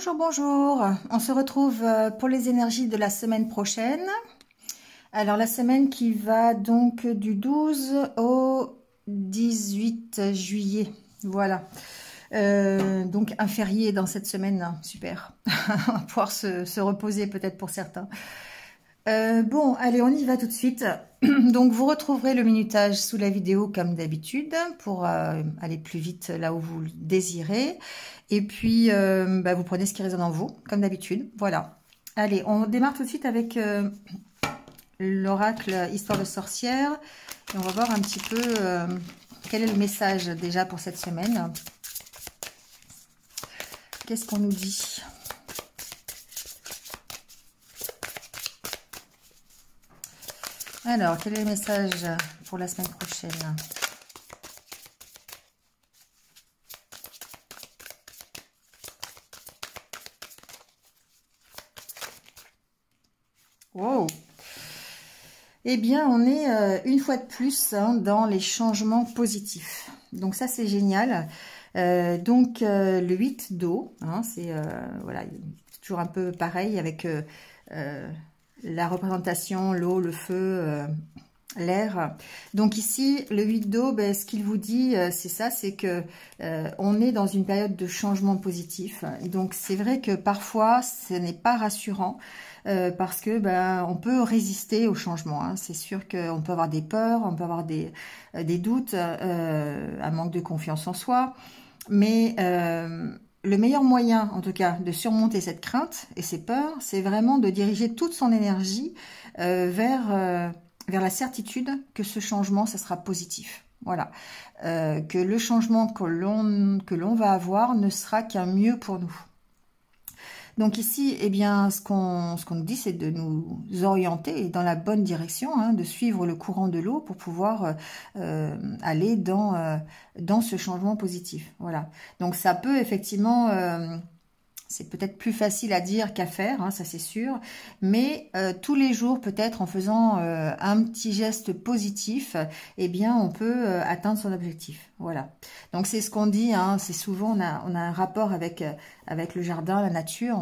Bonjour, bonjour. On se retrouve pour les énergies de la semaine prochaine. Alors, la semaine qui va donc du 12 au 18 juillet. Voilà. Donc, un férié dans cette semaine. Super. On va pouvoir se reposer peut-être pour certains. Bon, allez, on y va tout de suite. Donc, vous retrouverez le minutage sous la vidéo comme d'habitude pour aller plus vite là où vous le désirez. Et puis, vous prenez ce qui résonne en vous, comme d'habitude. Voilà. Allez, on démarre tout de suite avec l'oracle Histoire de sorcière. Et on va voir un petit peu quel est le message déjà pour cette semaine. Qu'est-ce qu'on nous dit ? Alors, quel est le message pour la semaine prochaine ? Wow. Eh bien, on est une fois de plus dans les changements positifs. Donc ça, c'est génial. Le 8 d'eau, c'est voilà, toujours un peu pareil avec la représentation, l'eau, le feu, l'air. Donc ici, le 8 d'eau, ce qu'il vous dit, c'est ça, c'est que on est dans une période de changement positif. Donc c'est vrai que parfois, ce n'est pas rassurant. Parce que on peut résister au changement. C'est sûr qu'on peut avoir des peurs, on peut avoir des doutes, un manque de confiance en soi. Mais le meilleur moyen, en tout cas, de surmonter cette crainte et ces peurs, c'est vraiment de diriger toute son énergie vers la certitude que ce changement, ça sera positif. Voilà. Que le changement que l'on va avoir ne sera qu'un mieux pour nous. Donc ici, eh bien, ce qu'on nous dit, c'est de nous orienter dans la bonne direction, de suivre le courant de l'eau pour pouvoir aller dans ce changement positif. Voilà. Donc ça peut effectivement, c'est peut-être plus facile à dire qu'à faire, ça c'est sûr, mais tous les jours, peut-être en faisant un petit geste positif, eh bien, on peut atteindre son objectif. Voilà. Donc c'est ce qu'on dit, c'est souvent on a un rapport avec le jardin, la nature.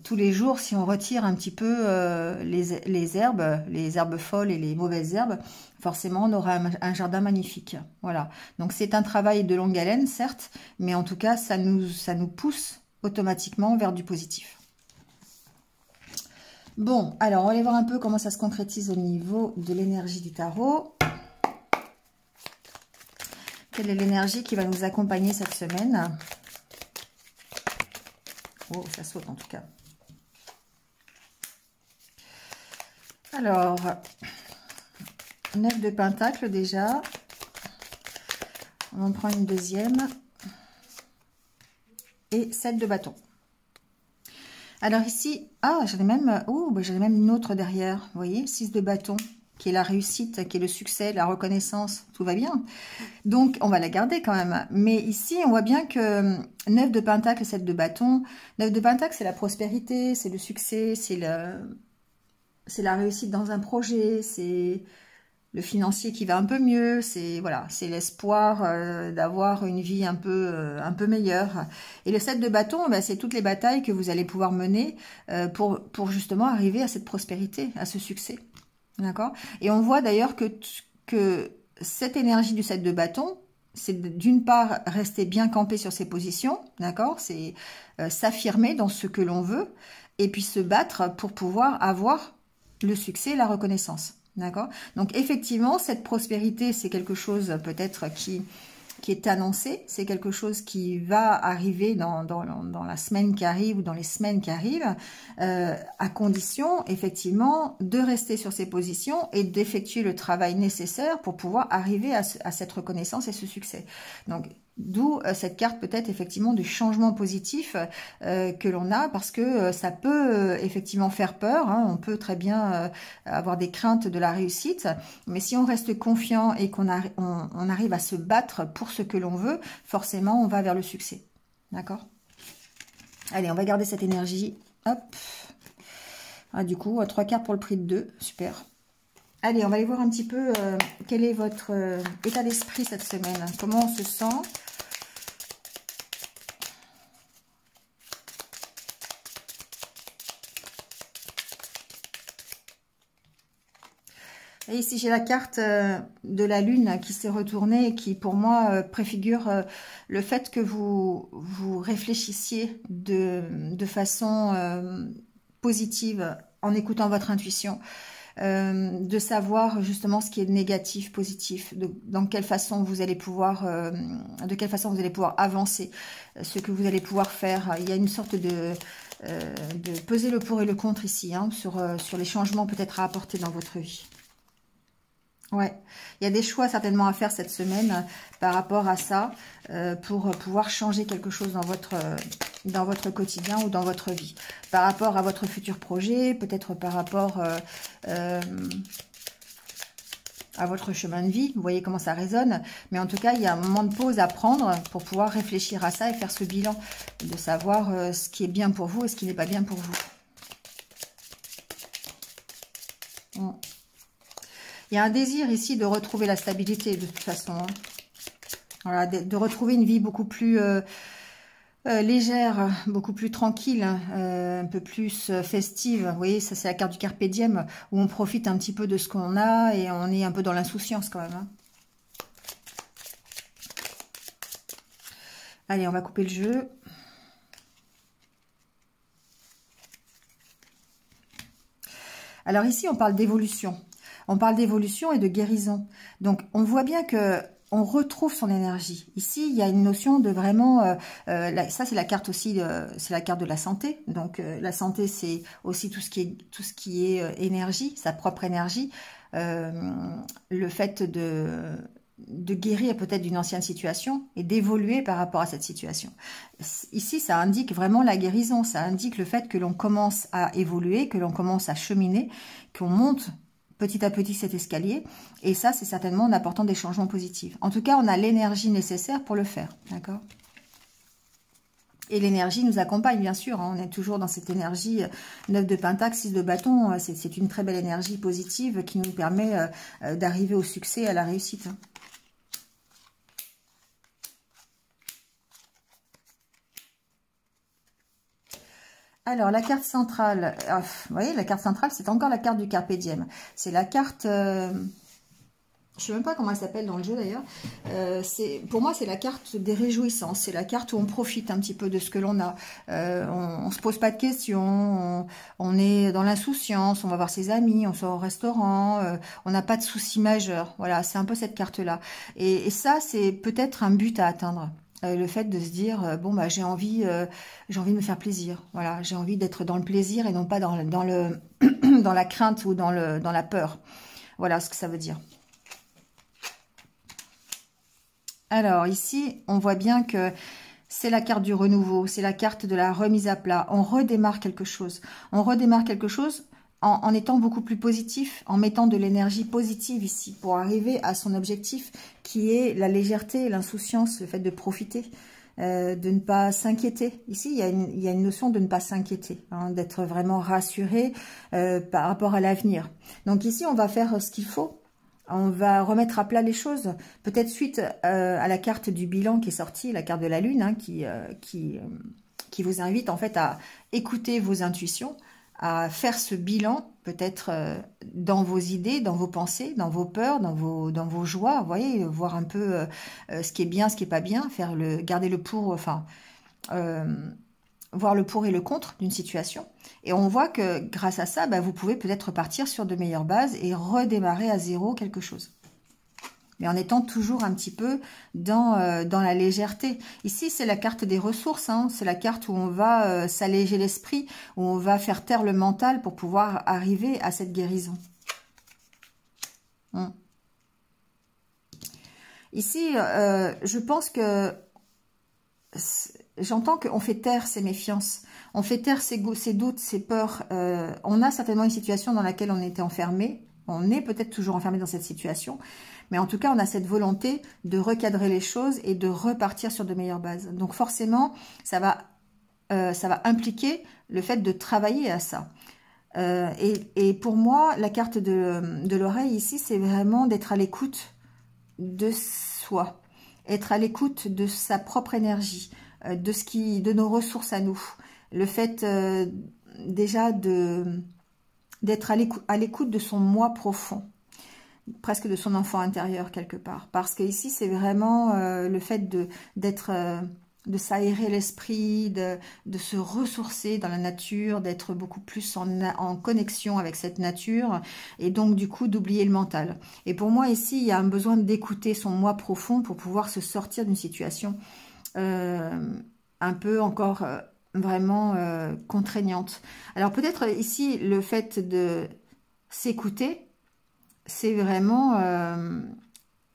Tous les jours, si on retire un petit peu les herbes folles et les mauvaises herbes, forcément on aura un jardin magnifique. Voilà. Donc c'est un travail de longue haleine, certes, mais en tout cas ça nous pousse automatiquement vers du positif. Bon, alors on va aller voir un peu comment ça se concrétise au niveau de l'énergie du tarot. Quelle est l'énergie qui va nous accompagner cette semaine? Oh, ça saute en tout cas. Alors, 9 de Pentacle déjà. On en prend une deuxième. Et 7 de bâton. Alors ici, j'en ai même une autre derrière. Vous voyez, 6 de bâton, qui est la réussite, qui est le succès, la reconnaissance, tout va bien. Donc, on va la garder quand même. Mais ici, on voit bien que 9 de Pentacle et 7 de bâton. 9 de Pentacle, c'est la prospérité, c'est le succès, c'est la réussite dans un projet, c'est le financier qui va un peu mieux, c'est voilà, c'est l'espoir d'avoir une vie un peu meilleure. Et le 7 de bâton, c'est toutes les batailles que vous allez pouvoir mener pour justement arriver à cette prospérité, à ce succès. D'accord? Et on voit d'ailleurs que cette énergie du 7 de bâton, c'est d'une part rester bien campé sur ses positions, d'accord? C'est s'affirmer dans ce que l'on veut et puis se battre pour pouvoir avoir le succès et la reconnaissance. D'accord? Donc effectivement, cette prospérité, c'est quelque chose peut-être qui est annoncé, c'est quelque chose qui va arriver dans la semaine qui arrive ou dans les semaines qui arrivent, à condition effectivement de rester sur ses positions et d'effectuer le travail nécessaire pour pouvoir arriver à cette reconnaissance et ce succès. Donc d'où cette carte peut-être effectivement du changement positif que l'on a, parce que ça peut effectivement faire peur, on peut très bien avoir des craintes de la réussite, mais si on reste confiant et qu'on on arrive à se battre pour ce que l'on veut, forcément on va vers le succès. D'accord? Allez, on va garder cette énergie. Hop. Du coup, 3 cartes pour le prix de 2. Super. Allez, on va aller voir un petit peu quel est votre état d'esprit cette semaine. Comment on se sent? Et ici, j'ai la carte de la Lune qui s'est retournée et qui, pour moi, préfigure le fait que vous réfléchissiez de façon positive en écoutant votre intuition. De savoir justement ce qui est négatif, positif, dans quelle façon vous allez pouvoir, de quelle façon vous allez pouvoir avancer, ce que vous allez pouvoir faire. Il y a une sorte de peser le pour et le contre ici, hein, sur les changements peut-être à apporter dans votre vie. Ouais, il y a des choix certainement à faire cette semaine par rapport à ça, pour pouvoir changer quelque chose dans votre quotidien ou dans votre vie. Par rapport à votre futur projet, peut-être par rapport à votre chemin de vie. Vous voyez comment ça résonne. Mais en tout cas, il y a un moment de pause à prendre pour pouvoir réfléchir à ça et faire ce bilan, de savoir ce qui est bien pour vous et ce qui n'est pas bien pour vous. Bon. Il y a un désir ici de retrouver la stabilité de toute façon. Hein. Voilà, de retrouver une vie beaucoup plus légère, beaucoup plus tranquille, un peu plus festive. Vous voyez, ça c'est la carte du Carpe Diem, où on profite un petit peu de ce qu'on a et on est un peu dans l'insouciance quand même. Hein. Allez, on va couper le jeu. Alors ici, on parle d'évolution. On parle d'évolution et de guérison. Donc, on voit bien que on retrouve son énergie. Ici, il y a une notion de vraiment... ça, c'est la carte aussi, c'est la carte de la santé. Donc, la santé, c'est aussi tout ce qui est énergie, sa propre énergie. Le fait de guérir peut-être d'une ancienne situation et d'évoluer par rapport à cette situation. Ici, ça indique vraiment la guérison. Ça indique le fait que l'on commence à évoluer, que l'on commence à cheminer, qu'on monte petit à petit cet escalier, et ça c'est certainement en apportant des changements positifs. En tout cas, on a l'énergie nécessaire pour le faire, d'accord? Et l'énergie nous accompagne, bien sûr, hein. On est toujours dans cette énergie 9 de pentacle, 6 de bâton, c'est une très belle énergie positive qui nous permet d'arriver au succès, à la réussite. Hein. Alors, la carte centrale, vous voyez, la carte centrale, c'est encore la carte du Carpe Diem. C'est la carte, je ne sais même pas comment elle s'appelle dans le jeu d'ailleurs. Pour moi, c'est la carte des réjouissances. C'est la carte où on profite un petit peu de ce que l'on a. On ne se pose pas de questions, on est dans l'insouciance, on va voir ses amis, on sort au restaurant, on n'a pas de soucis majeurs. Voilà, c'est un peu cette carte-là. Et ça, c'est peut-être un but à atteindre. Le fait de se dire bon bah j'ai envie de me faire plaisir, voilà, j'ai envie d'être dans le plaisir et non pas dans dans la crainte ou dans la peur. Voilà ce que ça veut dire. Alors ici on voit bien que c'est la carte du renouveau, c'est la carte de la remise à plat. On redémarre quelque chose, en étant beaucoup plus positif, en mettant de l'énergie positive ici pour arriver à son objectif qui est la légèreté, l'insouciance, le fait de profiter, de ne pas s'inquiéter. Ici, il y a une notion de ne pas s'inquiéter, hein, d'être vraiment rassuré par rapport à l'avenir. Donc ici, on va faire ce qu'il faut. On va remettre à plat les choses, peut-être suite à la carte du bilan qui est sortie, la carte de la Lune, hein, qui vous invite en fait à écouter vos intuitions, à faire ce bilan, peut-être dans vos idées, dans vos pensées, dans vos peurs, dans vos joies, vous voyez, voir un peu ce qui est bien, ce qui est pas bien, garder le pour, enfin, voir le pour et le contre d'une situation. Et on voit que grâce à ça, bah, vous pouvez peut-être partir sur de meilleures bases et redémarrer à zéro quelque chose. Mais en étant toujours un petit peu dans la légèreté. Ici, c'est la carte des ressources, hein. C'est la carte où on va s'alléger l'esprit, où on va faire taire le mental pour pouvoir arriver à cette guérison. Ici, je pense que... J'entends qu'on fait taire ses méfiances, on fait taire ses doutes, ses peurs. On a certainement une situation dans laquelle on était enfermé. On est peut-être toujours enfermé dans cette situation. Mais en tout cas, on a cette volonté de recadrer les choses et de repartir sur de meilleures bases. Donc forcément, ça va impliquer le fait de travailler à ça. Et pour moi, la carte de l'oreille ici, c'est vraiment d'être à l'écoute de soi. Être à l'écoute de sa propre énergie, de nos ressources à nous. Le fait déjà d'être à l'écoute de son moi profond. presque de son enfant intérieur quelque part. Parce que ici, c'est vraiment le fait de s'aérer l'esprit, de se ressourcer dans la nature, d'être beaucoup plus en connexion avec cette nature, et donc du coup d'oublier le mental. Et pour moi ici, il y a un besoin d'écouter son moi profond pour pouvoir se sortir d'une situation un peu encore vraiment contraignante. Alors peut-être ici, le fait de s'écouter, c'est vraiment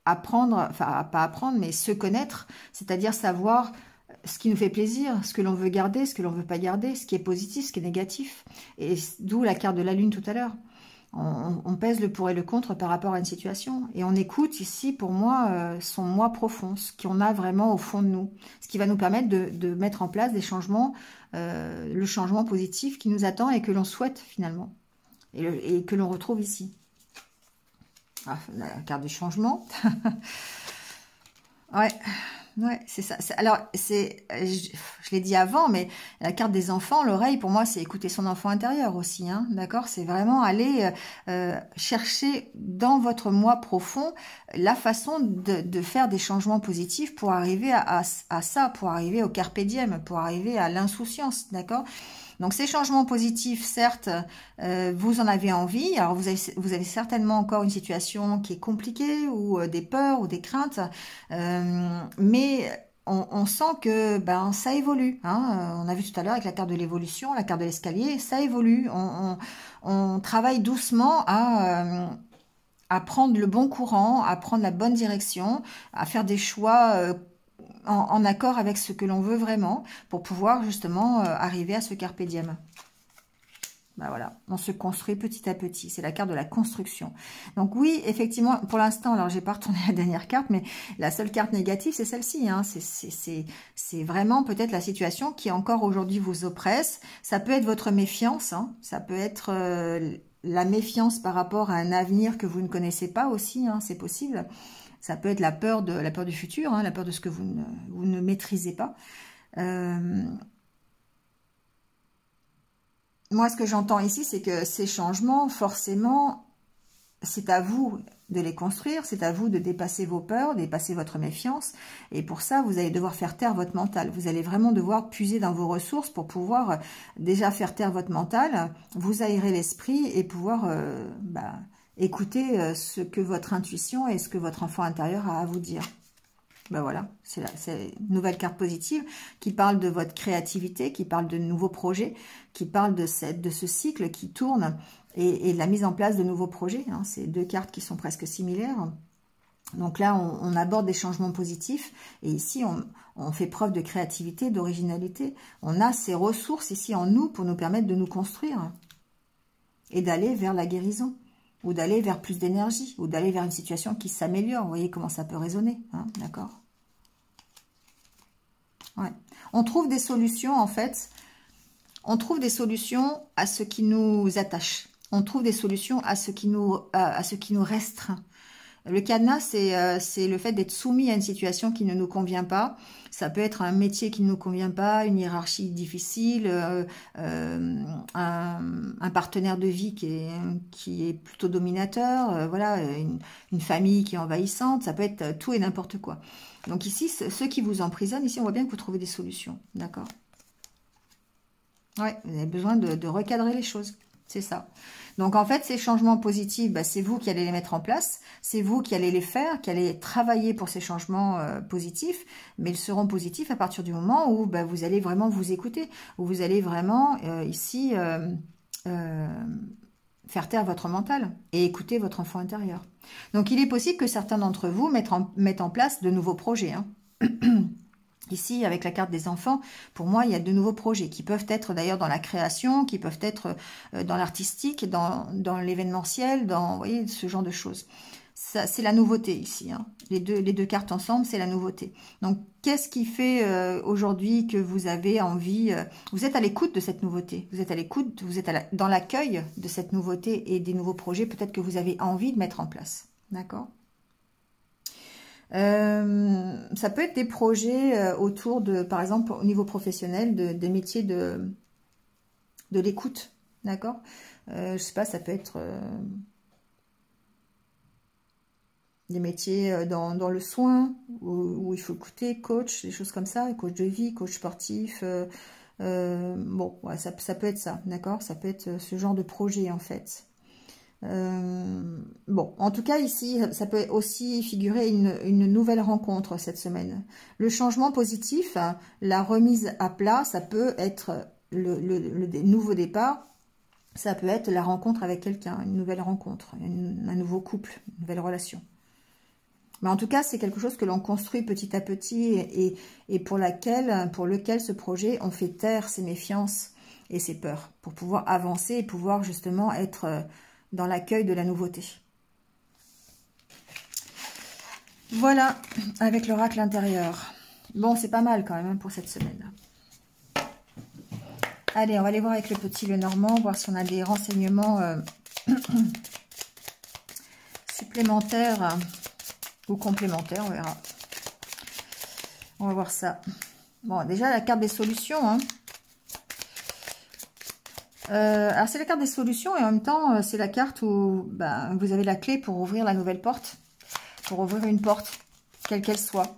apprendre, enfin pas apprendre, mais se connaître, c'est-à-dire savoir ce qui nous fait plaisir, ce que l'on veut garder, ce que l'on veut pas garder, ce qui est positif, ce qui est négatif. Et d'où la carte de la lune tout à l'heure. On pèse le pour et le contre par rapport à une situation. Et on écoute ici, pour moi, son moi profond, ce qu'on a vraiment au fond de nous. Ce qui va nous permettre de mettre en place des changements, le changement positif qui nous attend et que l'on souhaite finalement. Et que l'on retrouve ici. Ah, la carte du changement. Ouais. Ouais, c'est ça. Alors, je l'ai dit avant, mais la carte des enfants, l'oreille, pour moi, c'est écouter son enfant intérieur aussi, hein, d'accord? C'est vraiment aller chercher dans votre moi profond la façon de faire des changements positifs pour arriver à ça, pour arriver au carpe diem, pour arriver à l'insouciance, d'accord? Donc ces changements positifs, certes, vous en avez envie. Alors vous avez certainement encore une situation qui est compliquée ou des peurs ou des craintes, mais on sent que ben ça évolue. Hein. On a vu tout à l'heure avec la carte de l'évolution, la carte de l'escalier, ça évolue. On travaille doucement à prendre le bon courant, à prendre la bonne direction, à faire des choix en accord avec ce que l'on veut vraiment pour pouvoir justement arriver à ce carpe diem. Ben voilà, on se construit petit à petit. C'est la carte de la construction. Donc oui, effectivement, pour l'instant, alors j'ai pas retourné la dernière carte, mais la seule carte négative, c'est celle-ci. Hein. C'est vraiment peut-être la situation qui encore aujourd'hui vous oppresse. Ça peut être votre méfiance, hein. Ça peut être la méfiance par rapport à un avenir que vous ne connaissez pas aussi, hein. C'est possible. Ça peut être la peur du futur, hein, la peur de ce que vous ne maîtrisez pas. Moi, ce que j'entends ici, c'est que ces changements, forcément, c'est à vous de les construire, c'est à vous de dépasser vos peurs, dépasser votre méfiance. Et pour ça, vous allez devoir faire taire votre mental. Vous allez vraiment devoir puiser dans vos ressources pour pouvoir déjà faire taire votre mental, vous aérer l'esprit et pouvoir écouter ce que votre intuition et ce que votre enfant intérieur a à vous dire. Ben voilà, c'est une nouvelle carte positive qui parle de votre créativité, qui parle de nouveaux projets, qui parle de ce cycle qui tourne et de la mise en place de nouveaux projets. Hein. C'est deux cartes qui sont presque similaires. Donc là, on aborde des changements positifs et ici, on fait preuve de créativité, d'originalité. On a ces ressources ici en nous pour nous permettre de nous construire et d'aller vers la guérison ou d'aller vers plus d'énergie ou d'aller vers une situation qui s'améliore. Vous voyez comment ça peut résonner, hein, d'accord ? Ouais. On trouve des solutions, en fait. On trouve des solutions à ce qui nous attache. On trouve des solutions à ce qui nous restreint. Le cadenas, c'est le fait d'être soumis à une situation qui ne nous convient pas. Ça peut être un métier qui ne nous convient pas, une hiérarchie difficile, un partenaire de vie qui est plutôt dominateur, voilà, une famille qui est envahissante. Ça peut être tout et n'importe quoi. Donc ici, ceux qui vous emprisonnent, ici, on voit bien que vous trouvez des solutions. D'accord ? Ouais, vous avez besoin de recadrer les choses. C'est ça. Donc, en fait, ces changements positifs, c'est vous qui allez les mettre en place. C'est vous qui allez les faire, qui allez travailler pour ces changements positifs. Mais ils seront positifs à partir du moment où vous allez vraiment vous écouter. Où vous allez vraiment, ici, faire taire votre mental et écouter votre enfant intérieur. Donc, il est possible que certains d'entre vous mettent en place de nouveaux projets, hein. Ici, avec la carte des enfants, pour moi, il y a de nouveaux projets qui peuvent être d'ailleurs dans la création, qui peuvent être dans l'artistique, dans l'événementiel, vous voyez, ce genre de choses. C'est la nouveauté ici. Hein. Les deux cartes ensemble, c'est la nouveauté. Donc, qu'est-ce qui fait aujourd'hui que vous avez envie... vous êtes à l'écoute de cette nouveauté. Vous êtes à l'écoute, vous êtes dans l'accueil de cette nouveauté et des nouveaux projets peut-être que vous avez envie de mettre en place. D'accord ? Ça peut être des projets autour de, par exemple, au niveau professionnel, des métiers de l'écoute, d'accord ? Je sais pas, ça peut être des métiers dans le soin, où il faut écouter, coach, des choses comme ça, coach de vie, coach sportif. Bon, ouais, ça peut être ça, d'accord? Ça peut être ce genre de projet, en fait. Bon, en tout cas, ici, ça peut aussi figurer une nouvelle rencontre cette semaine. Le changement positif, la remise à plat, ça peut être le nouveau départ. Ça peut être la rencontre avec quelqu'un, une nouvelle rencontre, un nouveau couple, une nouvelle relation. Mais en tout cas, c'est quelque chose que l'on construit petit à petit et pour lequel ce projet, on fait taire ses méfiances et ses peurs pour pouvoir avancer et pouvoir justement être dans l'accueil de la nouveauté. Voilà, avec l'oracle intérieur. Bon, c'est pas mal quand même pour cette semaine. Allez, on va aller voir avec le petit Lenormand, voir si on a des renseignements supplémentaires ou complémentaires, on verra. On va voir ça. Bon, déjà, la carte des solutions. Hein. Alors, c'est la carte des solutions et en même temps, c'est la carte où ben, vous avez la clé pour ouvrir la nouvelle porte. Pour ouvrir une porte, quelle qu'elle soit.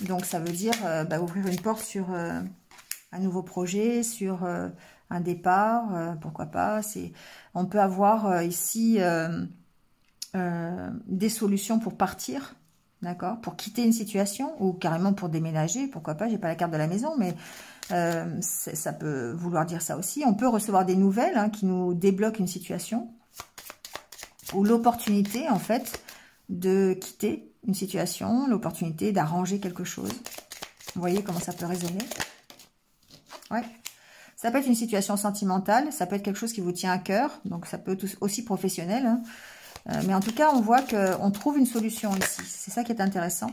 Donc, ça veut dire ben, ouvrir une porte sur un nouveau projet, sur un départ, pourquoi pas. On peut avoir ici des solutions pour partir, d'accord, pour quitter une situation ou carrément pour déménager, pourquoi pas. J'ai pas la carte de la maison, mais ça peut vouloir dire ça aussi. On peut recevoir des nouvelles hein, qui nous débloquent une situation ou l'opportunité en fait de quitter une situation, l'opportunité d'arranger quelque chose. Vous voyez comment ça peut résonner? Ouais. Ça peut être une situation sentimentale, ça peut être quelque chose qui vous tient à cœur, donc ça peut être aussi professionnel. Hein. Mais en tout cas, on voit qu'on trouve une solution ici. C'est ça qui est intéressant.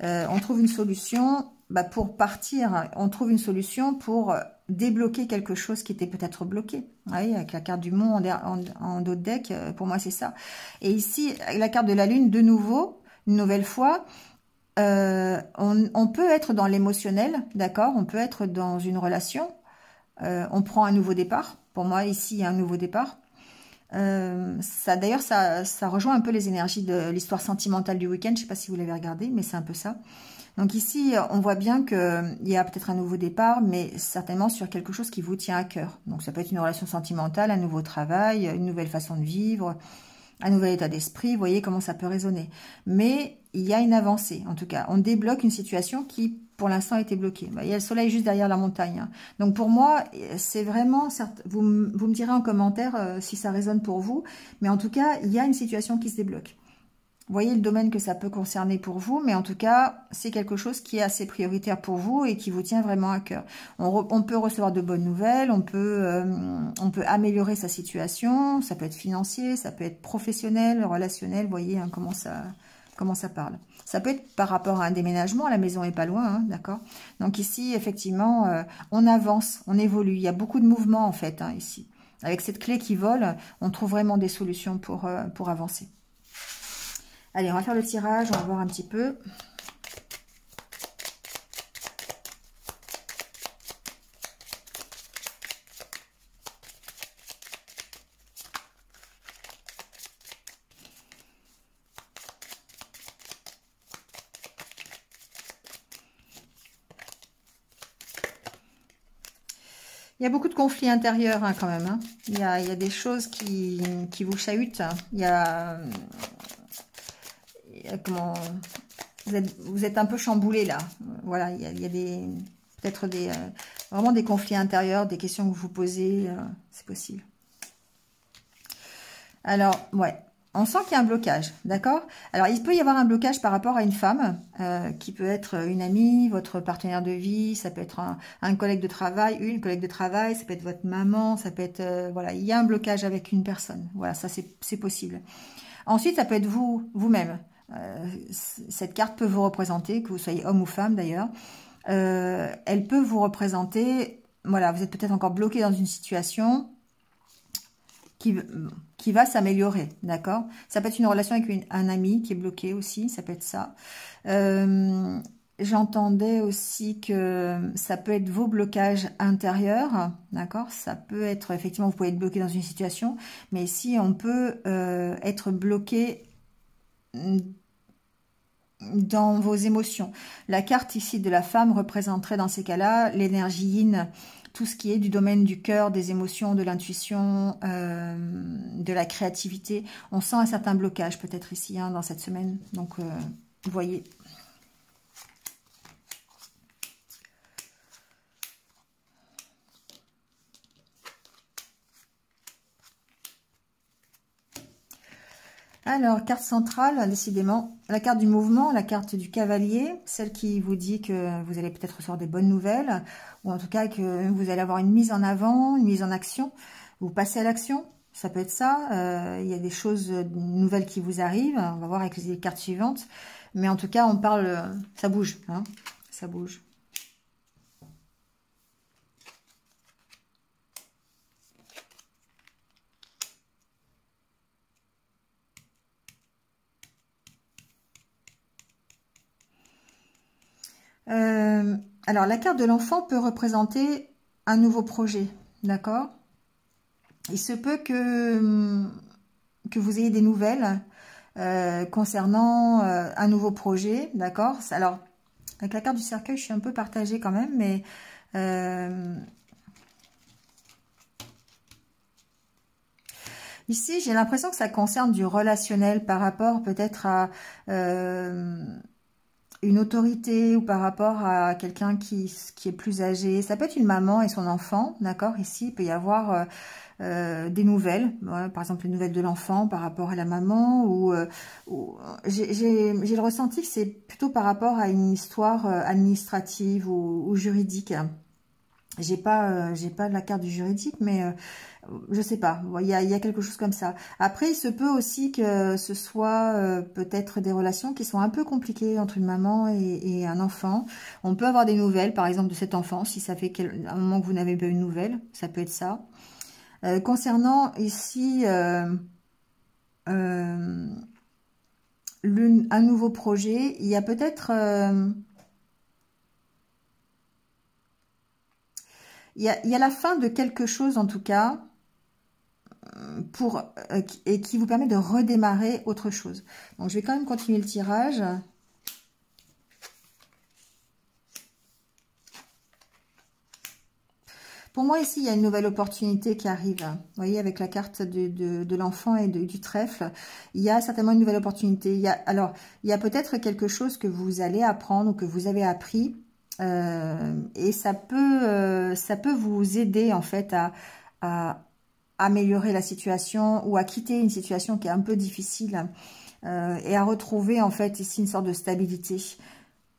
On trouve une solution bah, pour partir. On trouve une solution pour débloquer quelque chose qui était peut-être bloqué. Vous voyez, avec la carte du monde en dos de deck, pour moi, c'est ça. Et ici, la carte de la lune, de nouveau, une nouvelle fois, on peut être dans l'émotionnel, d'accord? On peut être dans une relation. On prend un nouveau départ. Pour moi, ici, il y a un nouveau départ. D'ailleurs, ça rejoint un peu les énergies de l'histoire sentimentale du week-end. Je ne sais pas si vous l'avez regardé, mais c'est un peu ça. Donc ici, on voit bien qu'il y a peut-être un nouveau départ, mais certainement sur quelque chose qui vous tient à cœur. Donc ça peut être une relation sentimentale, un nouveau travail, une nouvelle façon de vivre, un nouvel état d'esprit. Vous voyez comment ça peut résonner. Mais il y a une avancée, en tout cas. On débloque une situation qui, pour l'instant, a été bloquée. Il y a le soleil juste derrière la montagne. Hein. Donc pour moi, c'est vraiment... Vous me direz en commentaire si ça résonne pour vous. Mais en tout cas, il y a une situation qui se débloque. Vous voyez le domaine que ça peut concerner pour vous, mais en tout cas, c'est quelque chose qui est assez prioritaire pour vous et qui vous tient vraiment à cœur. On peut recevoir de bonnes nouvelles, on peut améliorer sa situation, ça peut être financier, ça peut être professionnel, relationnel, vous voyez hein, comment ça parle. Ça peut être par rapport à un déménagement, la maison est pas loin, hein, d'accord. Donc ici, effectivement, on avance, on évolue, il y a beaucoup de mouvements en fait, hein, ici. Avec cette clé qui vole, on trouve vraiment des solutions pour avancer. Allez, on va faire le tirage, on va voir un petit peu. Il y a beaucoup de conflits intérieurs hein, quand même. Hein. Il y a des choses qui vous chahutent. Hein. Il y a comment vous êtes un peu chamboulé là. Voilà, il y a peut-être vraiment des conflits intérieurs, des questions que vous vous posez, c'est possible. Alors, ouais, on sent qu'il y a un blocage, d'accord? Alors, il peut y avoir un blocage par rapport à une femme, qui peut être une amie, votre partenaire de vie, ça peut être un collègue de travail, une collègue de travail, ça peut être votre maman, ça peut être, voilà, il y a un blocage avec une personne. Voilà, ça c'est possible. Ensuite, ça peut être vous-même. Cette carte peut vous représenter, que vous soyez homme ou femme d'ailleurs. Elle peut vous représenter, voilà, vous êtes peut-être encore bloqué dans une situation qui va s'améliorer, d'accord? Ça peut être une relation avec un ami qui est bloqué aussi, ça peut être ça. J'entendais aussi que ça peut être vos blocages intérieurs, d'accord? Ça peut être, effectivement, vous pouvez être bloqué dans une situation, mais ici, on peut être bloqué dans vos émotions. La carte ici de la femme représenterait dans ces cas-là l'énergie yin, tout ce qui est du domaine du cœur, des émotions, de l'intuition, de la créativité. On sent un certain blocage peut-être ici hein, dans cette semaine. Donc, vous voyez. Alors, carte centrale, décidément, la carte du mouvement, la carte du cavalier, celle qui vous dit que vous allez peut-être recevoir des bonnes nouvelles, ou en tout cas que vous allez avoir une mise en avant, une mise en action, vous passez à l'action, ça peut être ça, il y a des choses nouvelles qui vous arrivent, on va voir avec les cartes suivantes, mais en tout cas, on parle, ça bouge, hein, ça bouge. Alors, la carte de l'enfant peut représenter un nouveau projet, d'accord? Il se peut que vous ayez des nouvelles concernant un nouveau projet, d'accord? Alors, avec la carte du cercueil, je suis un peu partagée quand même, mais ici, j'ai l'impression que ça concerne du relationnel par rapport peut-être à une autorité ou par rapport à quelqu'un qui est plus âgé. Ça peut être une maman et son enfant, d'accord? Ici, il peut y avoir des nouvelles, voilà, par exemple les nouvelles de l'enfant par rapport à la maman, ou j'ai le ressenti que c'est plutôt par rapport à une histoire administrative ou juridique. J'ai pas la carte du juridique, mais je sais pas. Il y a quelque chose comme ça. Après, il se peut aussi que ce soit peut-être des relations qui sont un peu compliquées entre une maman et un enfant. On peut avoir des nouvelles, par exemple, de cet enfant, si ça fait un moment que vous n'avez pas eu de nouvelles. Ça peut être ça. Concernant ici un nouveau projet, il y a peut-être... il y a la fin de quelque chose, en tout cas, et qui vous permet de redémarrer autre chose. Donc, je vais quand même continuer le tirage. Pour moi, ici, il y a une nouvelle opportunité qui arrive. Vous voyez, avec la carte de l'enfant et du trèfle, il y a certainement une nouvelle opportunité. Alors, il y a peut-être quelque chose que vous allez apprendre ou que vous avez appris. Et ça peut vous aider, en fait, à améliorer la situation ou à quitter une situation qui est un peu difficile et à retrouver, en fait, ici, une sorte de stabilité.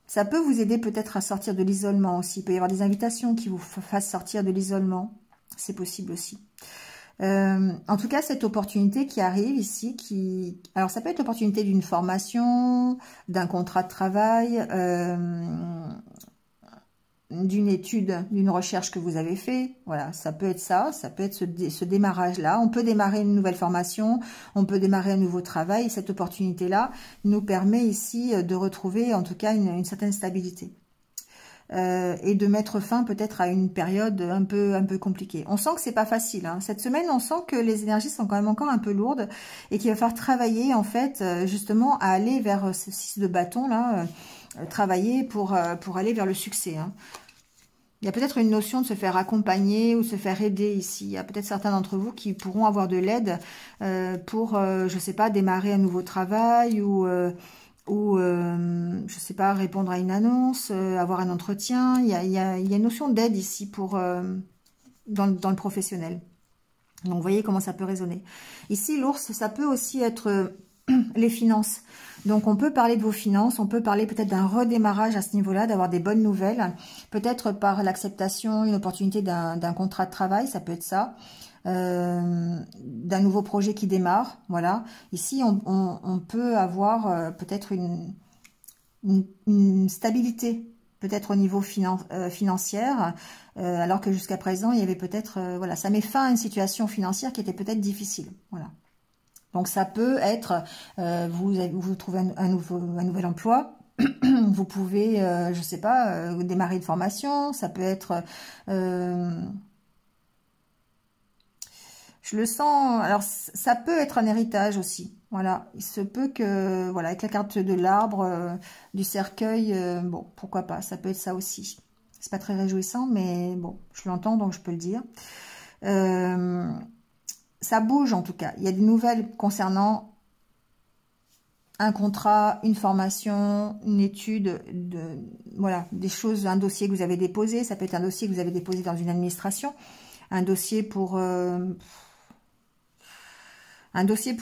Ça peut vous aider peut-être à sortir de l'isolement aussi. Il peut y avoir des invitations qui vous fassent sortir de l'isolement. C'est possible aussi. En tout cas, cette opportunité qui arrive ici, alors ça peut être l'opportunité d'une formation, d'un contrat de travail, d'une étude, d'une recherche que vous avez fait. Voilà, ça peut être ça peut être ce démarrage-là. On peut démarrer une nouvelle formation, on peut démarrer un nouveau travail. Cette opportunité-là nous permet ici de retrouver en tout cas une certaine stabilité. Et de mettre fin peut-être à une période un peu compliquée. On sent que c'est pas facile. Hein. Cette semaine, on sent que les énergies sont quand même encore un peu lourdes et qu'il va falloir travailler en fait justement à aller vers ce 6 de bâton là, travailler pour aller vers le succès. Hein. Il y a peut-être une notion de se faire accompagner ou se faire aider ici. Il y a peut-être certains d'entre vous qui pourront avoir de l'aide pour, je sais pas, démarrer un nouveau travail ou je sais pas, répondre à une annonce, avoir un entretien. Il y a une notion d'aide ici pour dans le professionnel. Donc, vous voyez comment ça peut résonner. Ici, l'ours, ça peut aussi être les finances. Donc, on peut parler de vos finances, on peut parler peut-être d'un redémarrage à ce niveau-là, d'avoir des bonnes nouvelles, peut-être par l'acceptation, une opportunité d'un contrat de travail, ça peut être ça. D'un nouveau projet qui démarre, voilà. Ici, on peut avoir peut-être une stabilité, peut-être au niveau financière, alors que jusqu'à présent, il y avait peut-être, voilà, ça met fin à une situation financière qui était peut-être difficile, voilà. Donc, ça peut être, vous trouvez un nouvel emploi, vous pouvez, je sais pas, démarrer une formation, ça peut être... je le sens, alors ça peut être un héritage aussi. Voilà, il se peut que, voilà, avec la carte de l'arbre, du cercueil, bon, pourquoi pas, ça peut être ça aussi. C'est pas très réjouissant, mais bon, je l'entends, donc je peux le dire. Ça bouge en tout cas. Il y a des nouvelles concernant un contrat, une formation, une étude, voilà, des choses, un dossier que vous avez déposé. Ça peut être un dossier que vous avez déposé dans une administration, un dossier pour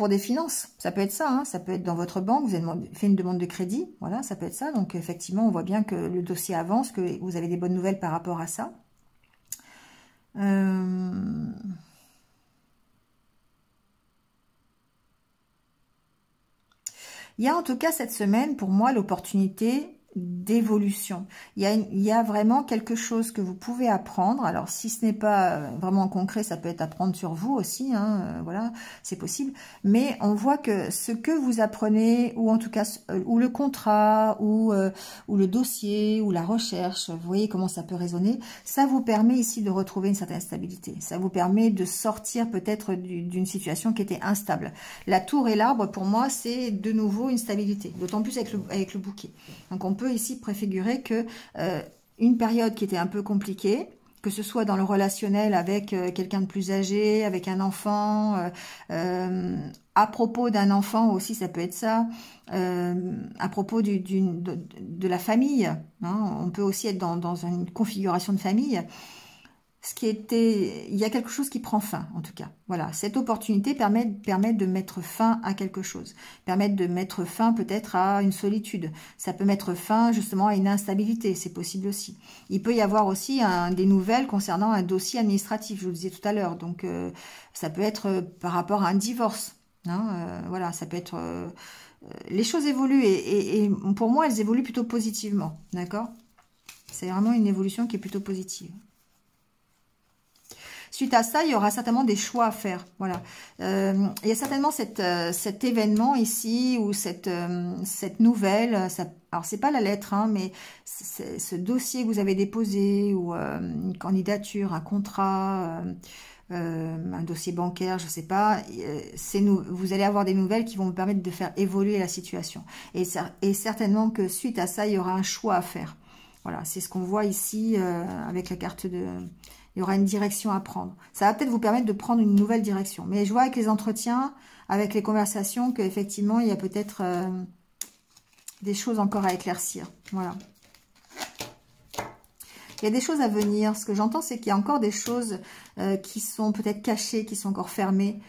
des finances. Ça peut être ça, hein, ça peut être dans votre banque, vous avez fait une demande de crédit, voilà, ça peut être ça. Donc effectivement, on voit bien que le dossier avance, que vous avez des bonnes nouvelles par rapport à ça. Il y a en tout cas cette semaine, pour moi, l'opportunité d'évolution. Il y a vraiment quelque chose que vous pouvez apprendre. Alors, si ce n'est pas vraiment concret, ça peut être apprendre sur vous aussi, hein, voilà, c'est possible. Mais on voit que ce que vous apprenez, ou en tout cas, ou le contrat, ou le dossier, ou la recherche, vous voyez comment ça peut résonner, ça vous permet ici de retrouver une certaine stabilité. Ça vous permet de sortir peut-être d'une situation qui était instable. La tour et l'arbre, pour moi, c'est de nouveau une stabilité, d'autant plus avec le bouquet. Donc, on peut ici préfigurer que une période qui était un peu compliquée, que ce soit dans le relationnel avec quelqu'un de plus âgé, avec un enfant, à propos d'un enfant aussi, ça peut être ça, à propos de la famille, hein, on peut aussi être dans une configuration de famille. Il y a quelque chose qui prend fin, en tout cas. Voilà, cette opportunité permet de mettre fin à quelque chose, permet de mettre fin peut-être à une solitude. Ça peut mettre fin justement à une instabilité, c'est possible aussi. Il peut y avoir aussi des nouvelles concernant un dossier administratif, je vous le disais tout à l'heure. Donc, ça peut être par rapport à un divorce. Hein, voilà, ça peut être... les choses évoluent et pour moi, elles évoluent plutôt positivement. D'accord? C'est vraiment une évolution qui est plutôt positive. Suite à ça, il y aura certainement des choix à faire. Voilà. Il y a certainement cet événement ici, ou cette nouvelle. Alors, c'est pas la lettre, hein, mais ce dossier que vous avez déposé, ou une candidature, un contrat, un dossier bancaire, je sais pas. Vous allez avoir des nouvelles qui vont vous permettre de faire évoluer la situation. Et certainement que suite à ça, il y aura un choix à faire. Voilà, c'est ce qu'on voit ici avec la carte de... Il y aura une direction à prendre. Ça va peut-être vous permettre de prendre une nouvelle direction. Mais je vois avec les entretiens, avec les conversations, qu'effectivement, il y a peut-être des choses encore à éclaircir. Voilà. Il y a des choses à venir. Ce que j'entends, c'est qu'il y a encore des choses qui sont peut-être cachées, qui sont encore fermées,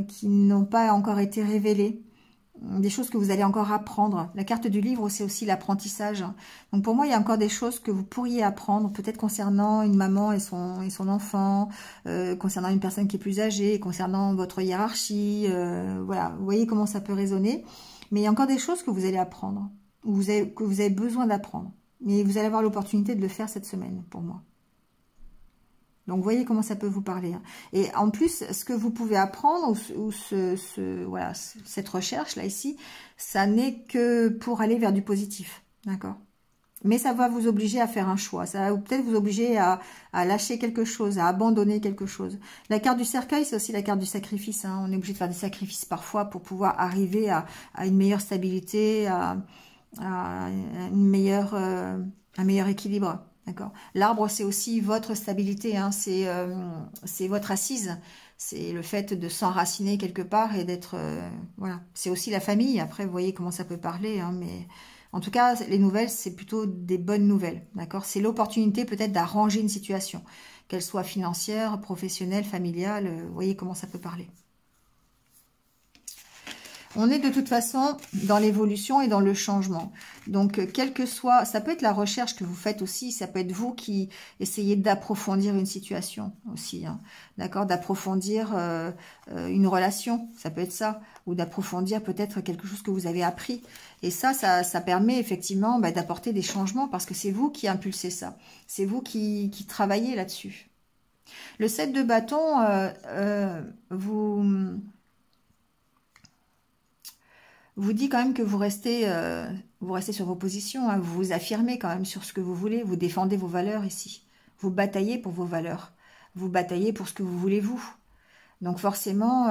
qui n'ont pas encore été révélées. Des choses que vous allez encore apprendre. La carte du livre, c'est aussi l'apprentissage. Donc pour moi, il y a encore des choses que vous pourriez apprendre, peut-être concernant une maman et son enfant, concernant une personne qui est plus âgée, concernant votre hiérarchie. Voilà, vous voyez comment ça peut résonner. Mais il y a encore des choses que vous allez apprendre, que vous avez besoin d'apprendre. Mais vous allez avoir l'opportunité de le faire cette semaine, pour moi. Donc, vous voyez comment ça peut vous parler. Hein. Et en plus, ce que vous pouvez apprendre, voilà, cette recherche, là, ici, ça n'est que pour aller vers du positif. D'accord? Mais ça va vous obliger à faire un choix. Ça va peut-être vous obliger à lâcher quelque chose, à abandonner quelque chose. La carte du cercueil, c'est aussi la carte du sacrifice. Hein. On est obligé de faire des sacrifices parfois pour pouvoir arriver à une meilleure stabilité, à un meilleur équilibre. D'accord. L'arbre, c'est aussi votre stabilité, hein, c'est votre assise, c'est le fait de s'enraciner quelque part et d'être... voilà. C'est aussi la famille, après, vous voyez comment ça peut parler, hein, mais en tout cas, les nouvelles, c'est plutôt des bonnes nouvelles, d'accord. C'est l'opportunité peut-être d'arranger une situation, qu'elle soit financière, professionnelle, familiale, vous voyez comment ça peut parler. On est de toute façon dans l'évolution et dans le changement. Donc, quel que soit... Ça peut être la recherche que vous faites aussi. Ça peut être vous qui essayez d'approfondir une situation aussi. Hein, d'accord? D'approfondir une relation. Ça peut être ça. Ou d'approfondir peut-être quelque chose que vous avez appris. Et ça permet effectivement d'apporter des changements parce que c'est vous qui impulsez ça. C'est vous qui travaillez là-dessus. Le 7 de bâton, vous dit quand même que vous restez sur vos positions, hein, vous vous affirmez quand même sur ce que vous voulez, vous défendez vos valeurs ici. Vous bataillez pour vos valeurs, vous bataillez pour ce que vous voulez vous. Donc forcément,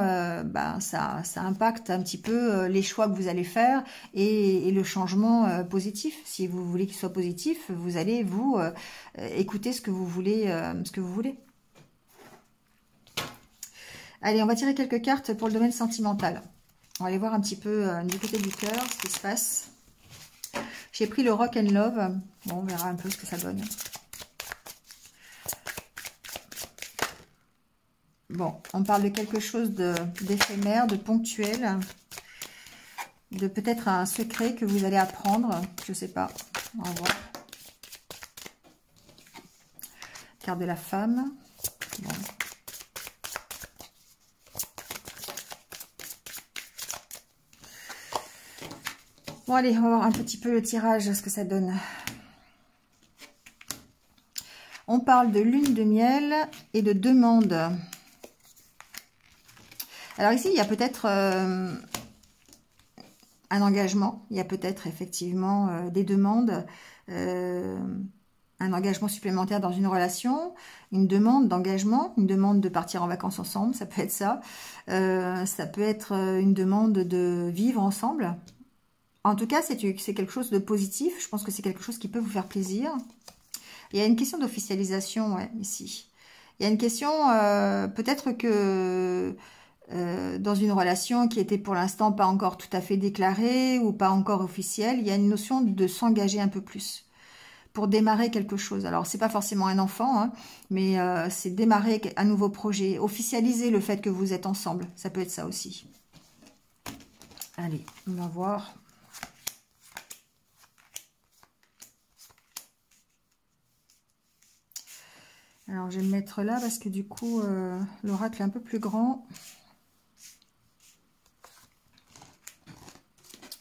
ça impacte un petit peu les choix que vous allez faire et le changement positif. Si vous voulez qu'il soit positif, vous allez vous écouter ce que vous voulez, Allez, on va tirer quelques cartes pour le domaine sentimental. On va aller voir un petit peu du côté du cœur ce qui se passe. J'ai pris le Rock and Love. Bon, on verra un peu ce que ça donne. Bon, on parle de quelque chose d'éphémère, de ponctuel, de peut-être un secret que vous allez apprendre, je ne sais pas, on va voir. Carte de la femme. Bon. Bon, allez, on va voir un petit peu le tirage, ce que ça donne. On parle de lune de miel et de demande. Alors ici, il y a peut-être un engagement, il y a peut-être effectivement des demandes, un engagement supplémentaire dans une relation, une demande d'engagement, une demande de partir en vacances ensemble, ça peut être ça. Ça peut être une demande de vivre ensemble. En tout cas, c'est quelque chose de positif, je pense que c'est quelque chose qui peut vous faire plaisir. Il y a une question d'officialisation, ouais, ici. Il y a une question, peut-être que dans une relation qui était pour l'instant pas encore tout à fait déclarée ou pas encore officielle, il y a une notion de s'engager un peu plus pour démarrer quelque chose. Alors, c'est pas forcément un enfant, hein, mais c'est démarrer un nouveau projet, officialiser le fait que vous êtes ensemble. Ça peut être ça aussi. Allez, on va voir. Alors, je vais me mettre là parce que du coup, l'oracle est un peu plus grand.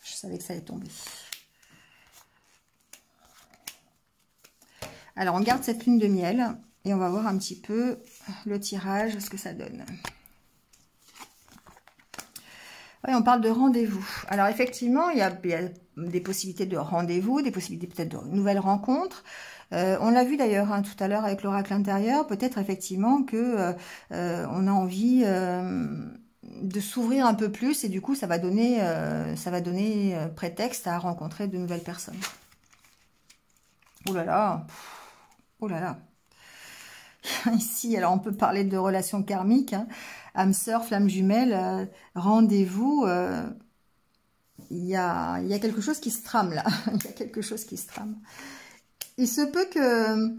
Je savais que ça allait tomber. Alors, on garde cette lune de miel et on va voir un petit peu le tirage, ce que ça donne. Oui, on parle de rendez-vous. Alors, effectivement, il y a des possibilités de rendez-vous, des possibilités peut-être de nouvelles rencontres. On l'a vu d'ailleurs hein, tout à l'heure avec l'oracle intérieur, peut-être effectivement que on a envie de s'ouvrir un peu plus et du coup ça va donner prétexte à rencontrer de nouvelles personnes. Oh là là, oh là là. Ici, alors on peut parler de relations karmiques, hein, âme sœur, flamme jumelle, rendez-vous. Il y a quelque chose qui se trame là. Il y a quelque chose qui se trame. Il se peut que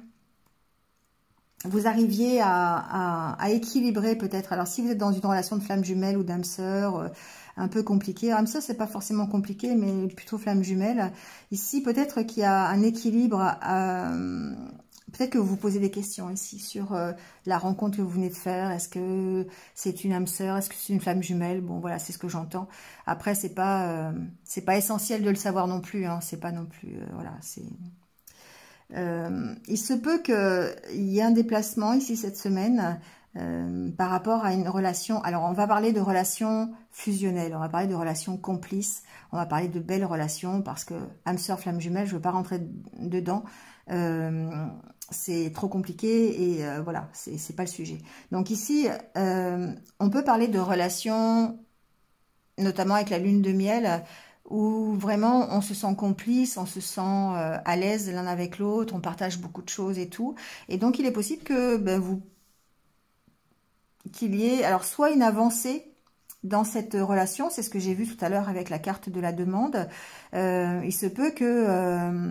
vous arriviez à équilibrer peut-être. Alors, si vous êtes dans une relation de flamme jumelle ou d'âme sœur, un peu compliqué. Âme sœur, c'est pas forcément compliqué, mais plutôt flamme jumelle. Ici, peut-être qu'il y a un équilibre. Peut-être que vous vous posez des questions ici sur la rencontre que vous venez de faire. Est-ce que c'est une âme sœur? Est-ce que c'est une flamme jumelle? Bon, voilà, c'est ce que j'entends. Après, c'est pas essentiel de le savoir non plus. Hein. C'est pas non plus... voilà, c'est... il se peut qu'il y ait un déplacement ici cette semaine par rapport à une relation. Alors, on va parler de relations fusionnelles, on va parler de relations complices, on va parler de belles relations parce que âme sœur, flamme jumelle, je ne veux pas rentrer dedans. C'est trop compliqué et voilà, c'est pas le sujet. Donc ici, on peut parler de relations, notamment avec la lune de miel, où vraiment on se sent complice, on se sent à l'aise l'un avec l'autre, on partage beaucoup de choses et tout. Et donc il est possible que qu'il y ait alors soit une avancée dans cette relation, c'est ce que j'ai vu tout à l'heure avec la carte de la demande. Il se peut que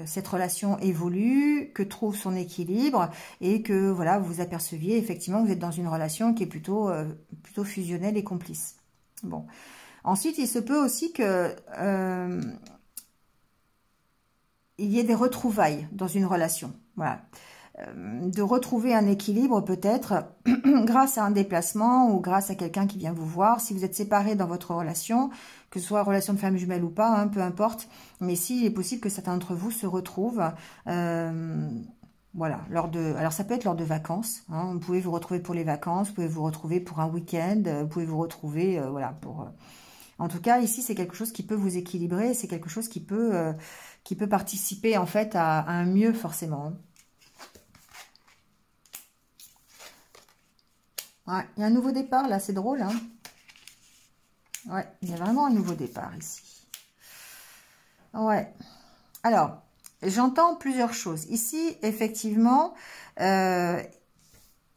cette relation évolue, que trouve son équilibre et que voilà vous aperceviez effectivement que vous êtes dans une relation qui est plutôt fusionnelle et complice. Bon. Ensuite, il se peut aussi que il y ait des retrouvailles dans une relation. Voilà. De retrouver un équilibre peut-être grâce à un déplacement ou grâce à quelqu'un qui vient vous voir. Si vous êtes séparés dans votre relation, que ce soit relation de flamme jumelle ou pas, hein, peu importe. Mais s'il est possible que certains d'entre vous se retrouvent... voilà, alors ça peut être lors de vacances, hein, vous pouvez vous retrouver pour les vacances, vous pouvez vous retrouver pour un week-end, vous pouvez vous retrouver, voilà, pour... En tout cas, ici, c'est quelque chose qui peut vous équilibrer, c'est quelque chose qui peut participer, en fait, à un mieux, forcément. Ouais, il y a un nouveau départ, là, c'est drôle, hein. Ouais, il y a vraiment un nouveau départ ici. Ouais. Alors, j'entends plusieurs choses. Ici, effectivement,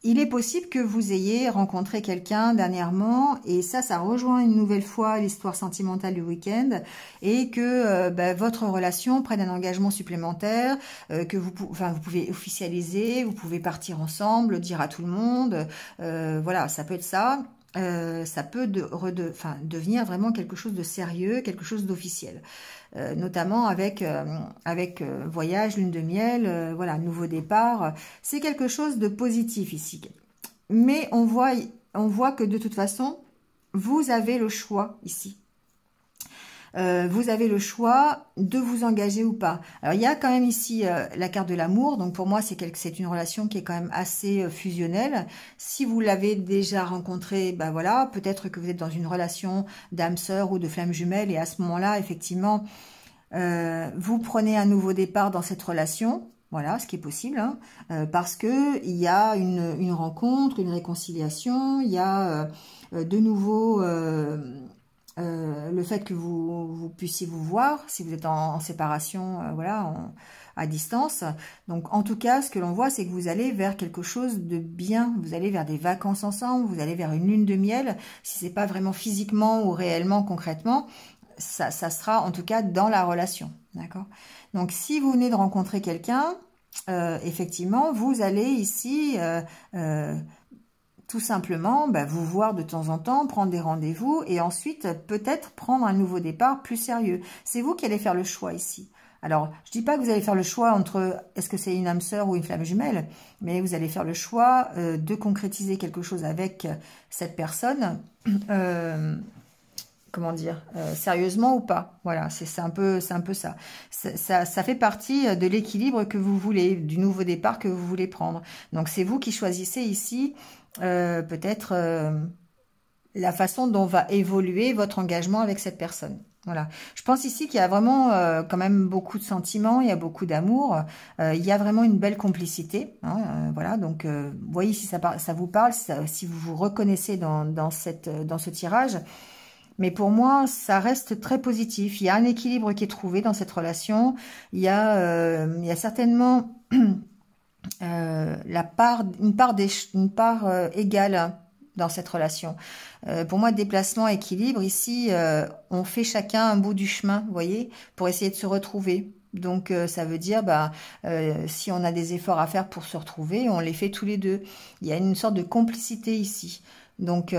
il est possible que vous ayez rencontré quelqu'un dernièrement et ça rejoint une nouvelle fois l'histoire sentimentale du week-end et que votre relation prenne un engagement supplémentaire, que vous pouvez officialiser, vous pouvez partir ensemble, dire à tout le monde, voilà, ça peut être ça. Ça peut devenir vraiment quelque chose de sérieux, quelque chose d'officiel. Notamment avec voyage, lune de miel, voilà, nouveau départ. C'est quelque chose de positif ici. Mais on voit que de toute façon, vous avez le choix ici. Vous avez le choix de vous engager ou pas. Alors, il y a quand même ici la carte de l'amour. Donc, pour moi, c'est une relation qui est quand même assez fusionnelle. Si vous l'avez déjà rencontré, ben voilà, peut-être que vous êtes dans une relation d'âme sœur ou de flamme jumelle. Et à ce moment-là, effectivement, vous prenez un nouveau départ dans cette relation. Voilà, ce qui est possible, hein, parce que il y a une rencontre, une réconciliation. Il y a de nouveau... le fait que vous puissiez vous voir, si vous êtes en séparation, voilà, à distance. Donc, en tout cas, ce que l'on voit, c'est que vous allez vers quelque chose de bien. Vous allez vers des vacances ensemble, vous allez vers une lune de miel. Si c'est pas vraiment physiquement ou réellement, concrètement, ça sera en tout cas dans la relation. D'accord? Donc, si vous venez de rencontrer quelqu'un, effectivement, vous allez ici... tout simplement, vous voir de temps en temps, prendre des rendez-vous et ensuite peut-être prendre un nouveau départ plus sérieux. C'est vous qui allez faire le choix ici. Alors, je dis pas que vous allez faire le choix entre est-ce que c'est une âme sœur ou une flamme jumelle, mais vous allez faire le choix de concrétiser quelque chose avec cette personne, comment dire, sérieusement ou pas. Voilà, c'est un peu ça. Ça fait partie de l'équilibre que vous voulez, du nouveau départ que vous voulez prendre. Donc, c'est vous qui choisissez ici peut-être la façon dont va évoluer votre engagement avec cette personne. Voilà. Je pense ici qu'il y a vraiment quand même beaucoup de sentiments, il y a beaucoup d'amour, il y a vraiment une belle complicité. Hein, voilà, donc vous voyez si ça vous parle, si vous vous reconnaissez dans ce tirage. Mais pour moi, ça reste très positif. Il y a un équilibre qui est trouvé dans cette relation. Il y a certainement... une part égale dans cette relation. Pour moi, déplacement, équilibre, ici, on fait chacun un bout du chemin, vous voyez, pour essayer de se retrouver. Donc, ça veut dire, si on a des efforts à faire pour se retrouver, on les fait tous les deux. Il y a une sorte de complicité ici. Donc,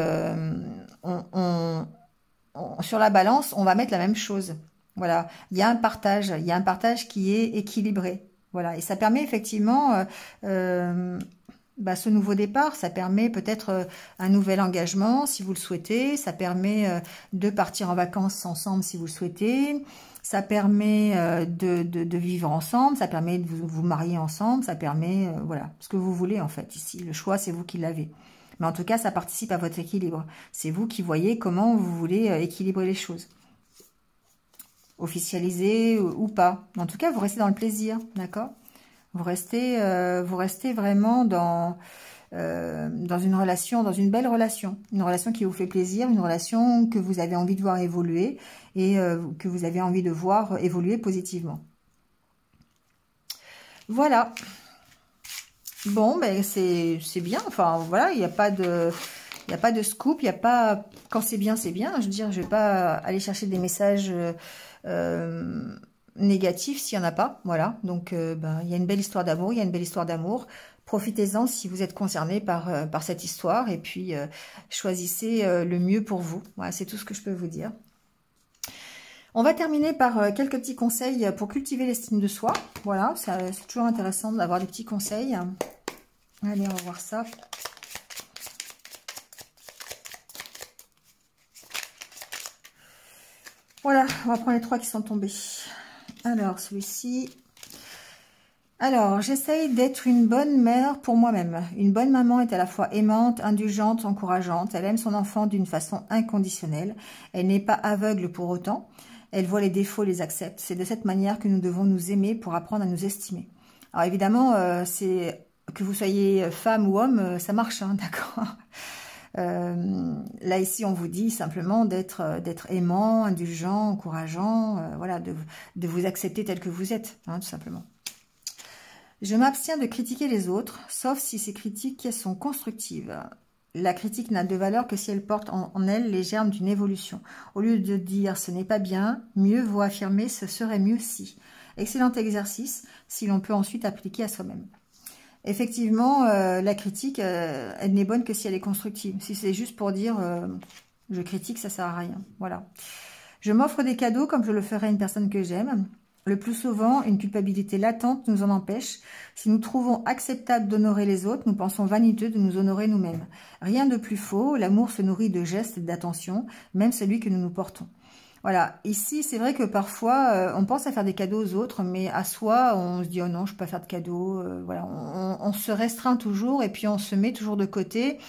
sur la balance, on va mettre la même chose. Voilà, il y a un partage qui est équilibré. Voilà, et ça permet effectivement ce nouveau départ, ça permet peut-être un nouvel engagement si vous le souhaitez, ça permet de partir en vacances ensemble si vous le souhaitez, ça permet de vivre ensemble, ça permet de vous marier ensemble, ça permet, voilà, ce que vous voulez en fait ici. Le choix, c'est vous qui l'avez. Mais en tout cas, ça participe à votre équilibre. C'est vous qui voyez comment vous voulez équilibrer les choses. Officialisé ou pas. En tout cas, vous restez dans le plaisir, d'accord? Vous restez vraiment dans une relation, dans une belle relation. Une relation qui vous fait plaisir, une relation que vous avez envie de voir évoluer et que vous avez envie de voir évoluer positivement. Voilà. Bon, c'est bien. Enfin, voilà, il n'y a pas de... Il n'y a pas de scoop, il n'y a pas... Quand c'est bien, c'est bien. Je veux dire, je ne vais pas aller chercher des messages négatifs s'il n'y en a pas. Voilà, donc il y a une belle histoire d'amour, il y a une belle histoire d'amour. Profitez-en si vous êtes concerné par cette histoire. Et puis, choisissez le mieux pour vous. Voilà, c'est tout ce que je peux vous dire. On va terminer par quelques petits conseils pour cultiver l'estime de soi. Voilà, c'est toujours intéressant d'avoir des petits conseils. Allez, on va voir ça. Voilà, on va prendre les 3 qui sont tombés. Alors, celui-ci. Alors, j'essaye d'être une bonne mère pour moi-même. Une bonne maman est à la fois aimante, indulgente, encourageante. Elle aime son enfant d'une façon inconditionnelle. Elle n'est pas aveugle pour autant. Elle voit les défauts, les accepte. C'est de cette manière que nous devons nous aimer pour apprendre à nous estimer. Alors, évidemment, c'est que vous soyez femme ou homme, ça marche, hein, d'accord. Là, ici, on vous dit simplement d'être aimant, indulgent, encourageant, voilà, de vous accepter tel que vous êtes, hein, tout simplement. Je m'abstiens de critiquer les autres, sauf si ces critiques sont constructives. La critique n'a de valeur que si elle porte en elle les germes d'une évolution. Au lieu de dire « ce n'est pas bien », mieux vaut affirmer « ce serait mieux si ». Excellent exercice, si l'on peut ensuite appliquer à soi-même. Effectivement, la critique, elle n'est bonne que si elle est constructive. Si c'est juste pour dire je critique, ça sert à rien. Voilà. Je m'offre des cadeaux comme je le ferais à une personne que j'aime. Le plus souvent, une culpabilité latente nous en empêche. Si nous trouvons acceptable d'honorer les autres, nous pensons vaniteux de nous honorer nous-mêmes. Rien de plus faux, l'amour se nourrit de gestes et d'attention, même celui que nous nous portons. Voilà, ici, c'est vrai que parfois, on pense à faire des cadeaux aux autres, mais à soi, on se dit « oh non, je ne peux pas faire de cadeaux ». Voilà, on se restreint toujours et puis on se met toujours de côté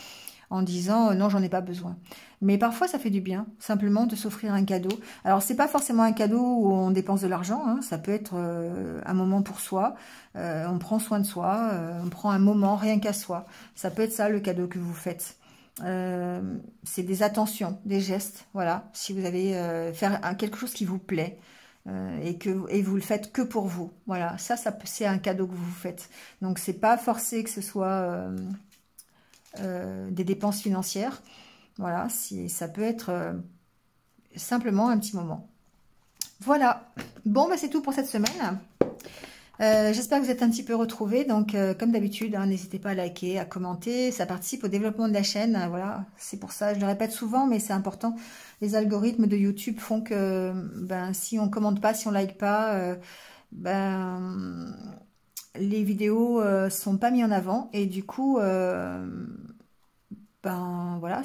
en disant « non, j'en ai pas besoin ». Mais parfois, ça fait du bien, simplement, de s'offrir un cadeau. Alors, c'est pas forcément un cadeau où on dépense de l'argent, hein, ça peut être un moment pour soi, on prend soin de soi, on prend un moment rien qu'à soi. Ça peut être ça, le cadeau que vous faites. C'est des attentions, des gestes, voilà. Si vous avez faire quelque chose qui vous plaît et vous le faites que pour vous, voilà. Ça c'est un cadeau que vous faites. Donc, c'est pas forcé que ce soit des dépenses financières. Voilà, ça peut être simplement un petit moment. Voilà. Bon, bah, c'est tout pour cette semaine. J'espère que vous êtes un petit peu retrouvés. Donc, comme d'habitude, hein, n'hésitez pas à liker, à commenter. Ça participe au développement de la chaîne. Voilà, c'est pour ça. Je le répète souvent, mais c'est important. Les algorithmes de YouTube font que ben, si on commente pas, si on like pas, ben, les vidéos sont pas mises en avant. Et du coup... ben voilà,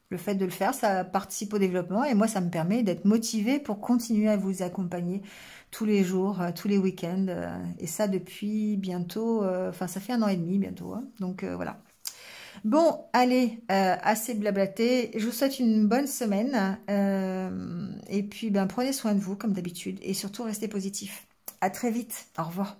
le fait de le faire, ça participe au développement et moi, ça me permet d'être motivée pour continuer à vous accompagner tous les jours, tous les week-ends. Et ça depuis bientôt, enfin ça fait 1 an et demi bientôt. Hein, donc voilà. Bon, allez, assez blablaté. Je vous souhaite une bonne semaine. Et puis, ben, prenez soin de vous comme d'habitude et surtout restez positifs. À très vite. Au revoir.